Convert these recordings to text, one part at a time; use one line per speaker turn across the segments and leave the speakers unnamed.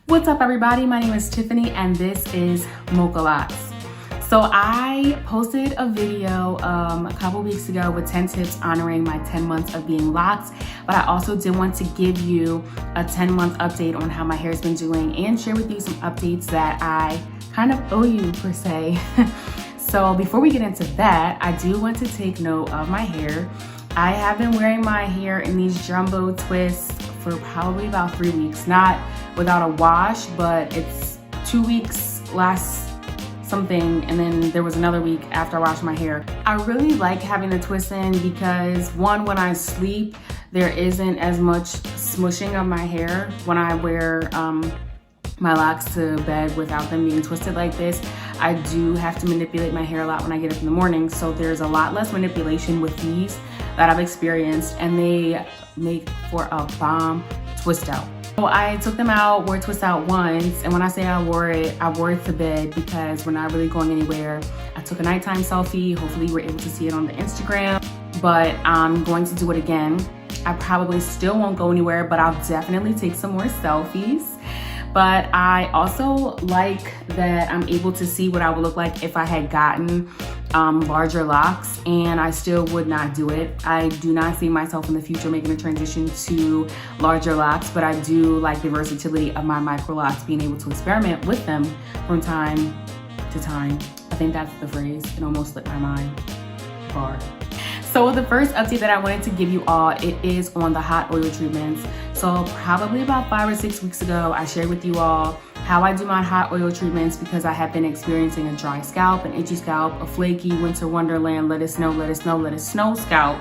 What's up, everybody? My name is Tiffany and this is MochaLocs. So I posted a video a couple weeks ago with 10 tips honoring my 10 months of being locked, but I also did want to give you a 10-month update on how my hair's been doing and share with you some updates that I kind of owe you per se. So before we get into that, I do want to take note of my hair. I have been wearing my hair in these jumbo twists for probably about 3 weeks, not without a wash, but it's 2 weeks last something, and then there was another week after I washed my hair. I really like having the twist in because one, when I sleep, there isn't as much smushing of my hair when I wear my locks to bed without them being twisted like this. I do have to manipulate my hair a lot when I get up in the morning, so there's a lot less manipulation with these that I've experienced, and they make for a bomb twist out. So I took them out, wore twist out once, and when I say I wore it to bed because we're not really going anywhere. I took a nighttime selfie. Hopefully you were able to see it on the Instagram, but I'm going to do it again. I probably still won't go anywhere, but I'll definitely take some more selfies. But I also like that I'm able to see what I would look like if I had gotten larger locks, and I still would not do it. I do not see myself in the future making a transition to larger locks, but I do like the versatility of my micro locks, being able to experiment with them from time to time. I think that's the phrase. It almost slipped my mind. Bar. So the first update that I wanted to give you all, it is on the hot oil treatments. So probably about 5 or 6 weeks ago, I shared with you all how I do my hot oil treatments because I have been experiencing a dry scalp, an itchy scalp, a flaky winter wonderland, let it snow scalp.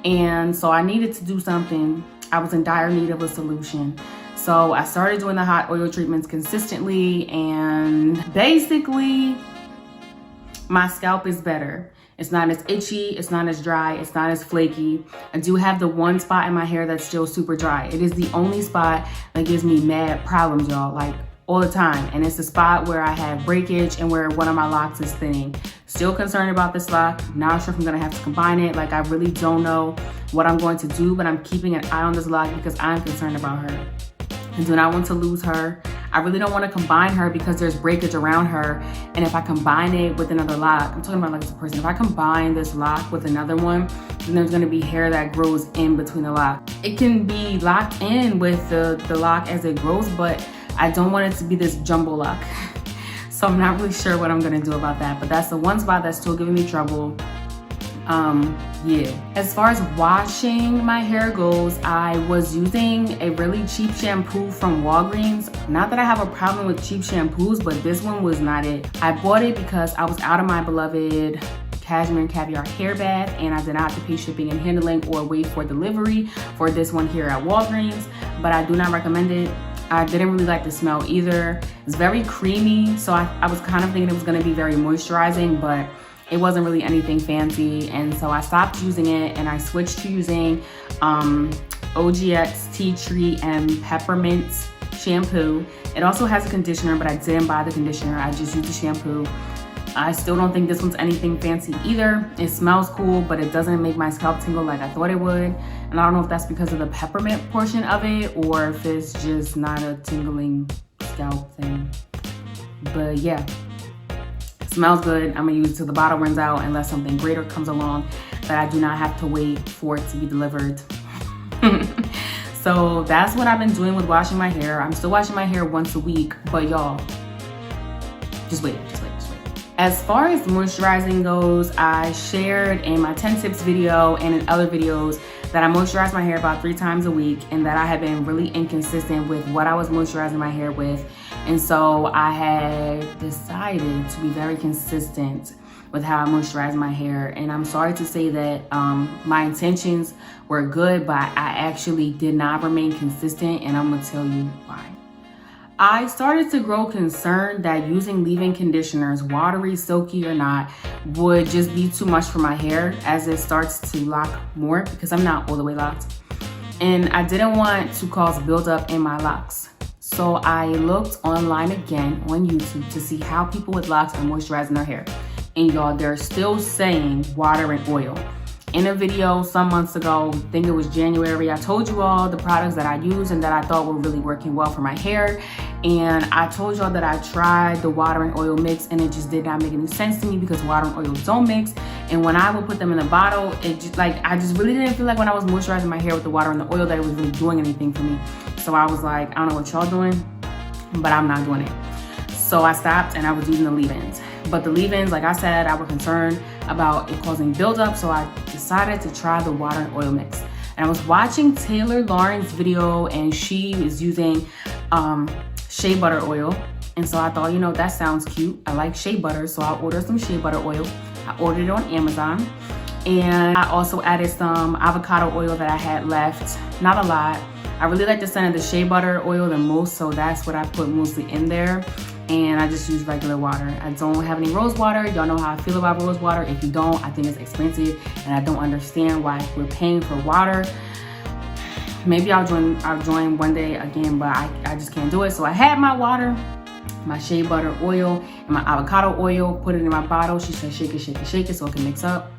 And so I needed to do something. I was in dire need of a solution. So I started doing the hot oil treatments consistently, and basically my scalp is better. It's not as itchy, it's not as dry, it's not as flaky. I do have the one spot in my hair that's still super dry. It is the only spot that gives me mad problems, y'all, like all the time. And it's the spot where I have breakage and where one of my locks is thinning. Still concerned about this lock. Not sure if I'm gonna have to combine it. Like, I really don't know what I'm going to do, but I'm keeping an eye on this lock because I'm concerned about her. I do not want to lose her. I really don't want to combine her because there's breakage around her. And if I combine it with another lock, I'm talking about like as a person, if I combine this lock with another one, then there's going to be hair that grows in between the lock. It can be locked in with the lock as it grows, but I don't want it to be this jumbo lock. So I'm not really sure what I'm going to do about that, but that's the one spot that's still giving me trouble. Yeah. As far as washing my hair goes, I was using a really cheap shampoo from Walgreens. Not that I have a problem with cheap shampoos, but this one was not it. I bought it because I was out of my beloved Cashmere and Caviar hair bath, and I did not have to pay shipping and handling or wait for delivery for this one here at Walgreens, but I do not recommend it. I didn't really like the smell either. It's very creamy, so I was kind of thinking it was gonna be very moisturizing, but it wasn't really anything fancy, and so I stopped using it and I switched to using OGX Tea Tree and Peppermint shampoo. It also has a conditioner, but I didn't buy the conditioner. I just used the shampoo. I still don't think this one's anything fancy either. It smells cool, but it doesn't make my scalp tingle like I thought it would. And I don't know if that's because of the peppermint portion of it or if it's just not a tingling scalp thing. But yeah. Smells good. I'm gonna use it till the bottle runs out unless something greater comes along that I do not have to wait for it to be delivered. So that's what I've been doing with washing my hair. I'm still washing my hair once a week, but y'all, just wait. As far as moisturizing goes, I shared in my 10 tips video and in other videos that I moisturize my hair about 3 times a week, and that I have been really inconsistent with what I was moisturizing my hair with. And so I had decided to be very consistent with how I moisturize my hair. And I'm sorry to say that my intentions were good, but I actually did not remain consistent, and I'm gonna tell you why. I started to grow concerned that using leave-in conditioners, watery, silky or not, would just be too much for my hair as it starts to lock more because I'm not all the way locked. And I didn't want to cause buildup in my locks. So I looked online again on YouTube to see how people with locks are moisturizing their hair. And y'all, they're still saying water and oil. in a video some months ago, I think it was January, I told you all the products that I use and that I thought were really working well for my hair. And I told y'all that I tried the water and oil mix and it just did not make any sense to me because water and oil don't mix. And when I would put them in a bottle, it just like, I just really didn't feel like when I was moisturizing my hair with the water and the oil that it was really doing anything for me. So I was like, I don't know what y'all doing, but I'm not doing it. So I stopped and I was using the leave-ins. But the leave-ins, like I said, I was concerned about it causing buildup, so I decided to try the water and oil mix. And I was watching Taylor Lauren's video and she is using shea butter oil. And so I thought, you know, that sounds cute. I like shea butter, so I ordered some shea butter oil. I ordered it on Amazon. And I also added some avocado oil that I had left, not a lot. I really like the scent of the shea butter oil the most, so that's what I put mostly in there. And I just use regular water. I don't have any rose water. Y'all know how I feel about rose water. If you don't, I think it's expensive and I don't understand why we're paying for water. Maybe I'll join one day again, but I just can't do it. So I had my water, my shea butter oil, and my avocado oil, put it in my bottle. She said shake it, shake it, shake it so it can mix up.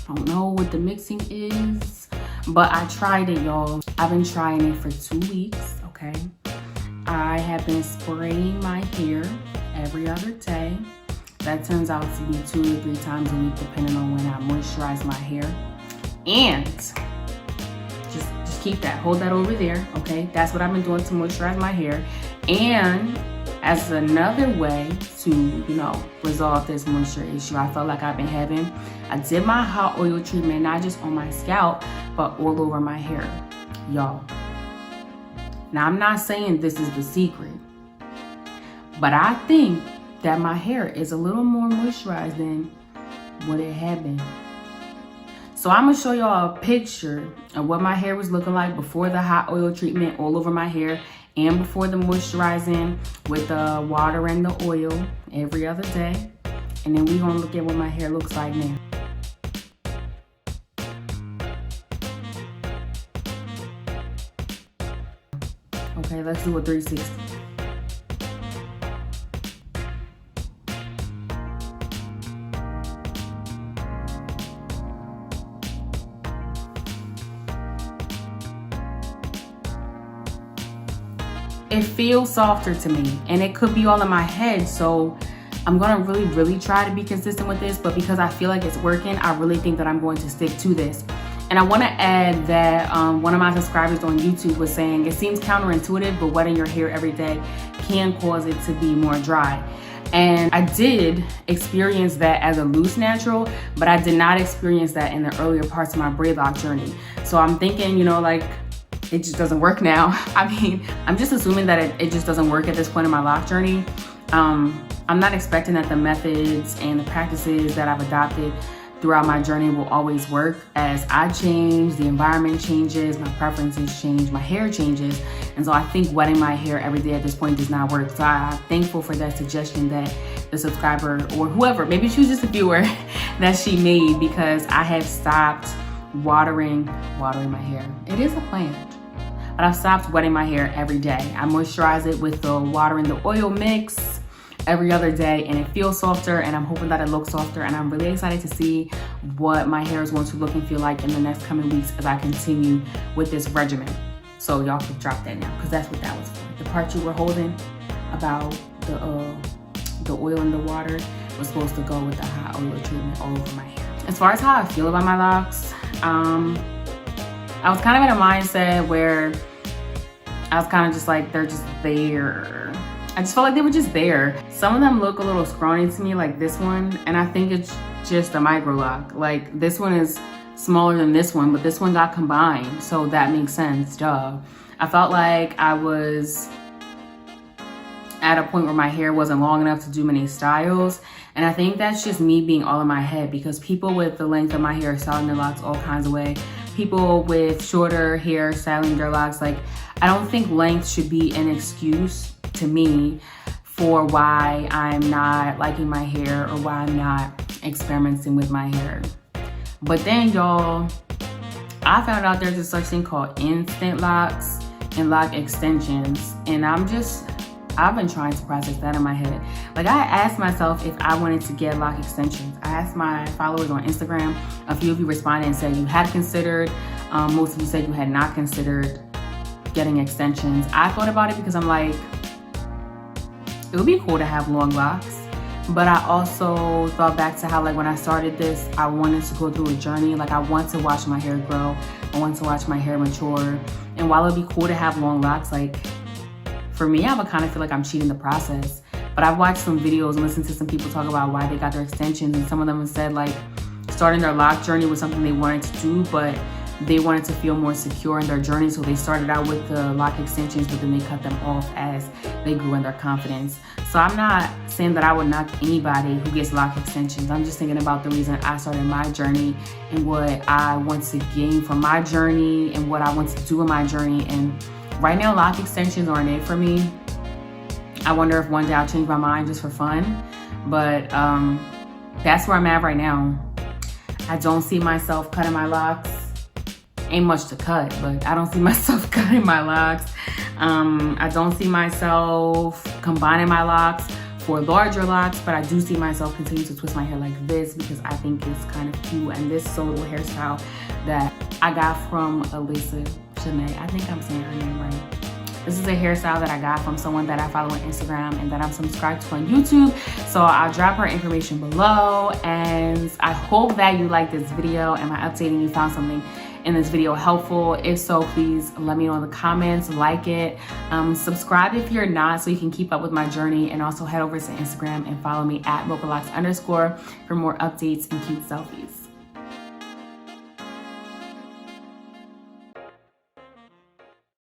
I don't know what the mixing is, but I tried it, y'all. I've been trying it for 2 weeks, okay? I have been spraying my hair every other day. That turns out to be 2 to 3 times a week, depending on when I moisturize my hair. And just keep that, hold that over there, okay? That's what I've been doing to moisturize my hair. And as another way to, you know, resolve this moisture issue I felt like I've been having, I did my hot oil treatment, not just on my scalp, but all over my hair, y'all. Now, I'm not saying this is the secret, but I think that my hair is a little more moisturized than what it had been. So I'm gonna show y'all a picture of what my hair was looking like before the hot oil treatment all over my hair and before the moisturizing with the water and the oil every other day. And then we're gonna look at what my hair looks like now. Okay, let's do a 360. It feels softer to me, and it could be all in my head, so I'm gonna really try to be consistent with this, but because I feel like it's working, I really think that I'm going to stick to this. And I want to add that one of my subscribers on YouTube was saying it seems counterintuitive, but wetting your hair every day can cause it to be more dry. And I did experience that as a loose natural, but I did not experience that in the earlier parts of my Braidloc journey. So I'm thinking, you know, like, it just doesn't work now. I mean, I'm just assuming that it just doesn't work at this point in my lock journey. I'm not expecting that the methods and the practices that I've adopted throughout my journey will always work. As I change, the environment changes, my preferences change, my hair changes. And so I think wetting my hair every day at this point does not work. So I'm thankful for that suggestion that the subscriber or whoever, maybe she was just a viewer, that she made, because I have stopped watering my hair. It is a plant, but I've stopped wetting my hair every day. I moisturize it with the water and the oil mix every other day, and it feels softer, and I'm hoping that it looks softer, and I'm really excited to see what my hair is going to look and feel like in the next coming weeks as I continue with this regimen. So y'all can drop that now, because that's what that was for. The part you were holding about the oil and the water was supposed to go with the hot oil treatment all over my hair. As far as how I feel about my locks, I was kind of in a mindset where I was kind of just like, they're just there. I just felt like they were just there. Some of them look a little scrawny to me, like this one, and I think it's just a micro lock. Like, this one is smaller than this one, but this one got combined, so that makes sense, duh. I felt like I was at a point where my hair wasn't long enough to do many styles, and I think that's just me being all in my head, because people with the length of my hair styling their locks all kinds of ways. People with shorter hair styling their locks, like, I don't think length should be an excuse to me for why I'm not liking my hair or why I'm not experimenting with my hair. But then, y'all, I found out there's a such thing called instant locks and lock extensions, and I'm just I've been trying to process that in my head. Like, I asked myself if I wanted to get lock extensions. I asked my followers on Instagram. A few of you responded and said you had considered. Most of you said you had not considered getting extensions. I thought about it because I'm like, it would be cool to have long locks. But I also thought back to how, like, when I started this, I wanted to go through a journey. Like, I want to watch my hair grow. I want to watch my hair mature. And while it'd be cool to have long locks, like, for me, I would kind of feel like I'm cheating the process. But I've watched some videos and listened to some people talk about why they got their extensions. And some of them have said, like, starting their lock journey was something they wanted to do, but they wanted to feel more secure in their journey. So they started out with the lock extensions, but then they cut them off as they grew in their confidence. So I'm not saying that I would knock anybody who gets lock extensions. I'm just thinking about the reason I started my journey and what I want to gain from my journey and what I want to do in my journey. And right now, lock extensions aren't it for me. I wonder if one day I'll change my mind just for fun. But that's where I'm at right now. I don't see myself cutting my locks. Ain't much to cut, but I don't see myself cutting my locks. I don't see myself combining my locks for larger locks, but I do see myself continuing to twist my hair like this because I think it's kind of cute. And this solo hairstyle that I got from Alyssa, Shenaye, I think I'm saying her name right. This is a hairstyle that I got from someone that I follow on Instagram and that I'm subscribed to on YouTube. So I'll drop her information below. And I hope that you like this video and my update and you found something in this video helpful. If so, please let me know in the comments, like it, subscribe if you're not so you can keep up with my journey, and also head over to Instagram and follow me at MochaLocs_ for more updates and cute selfies.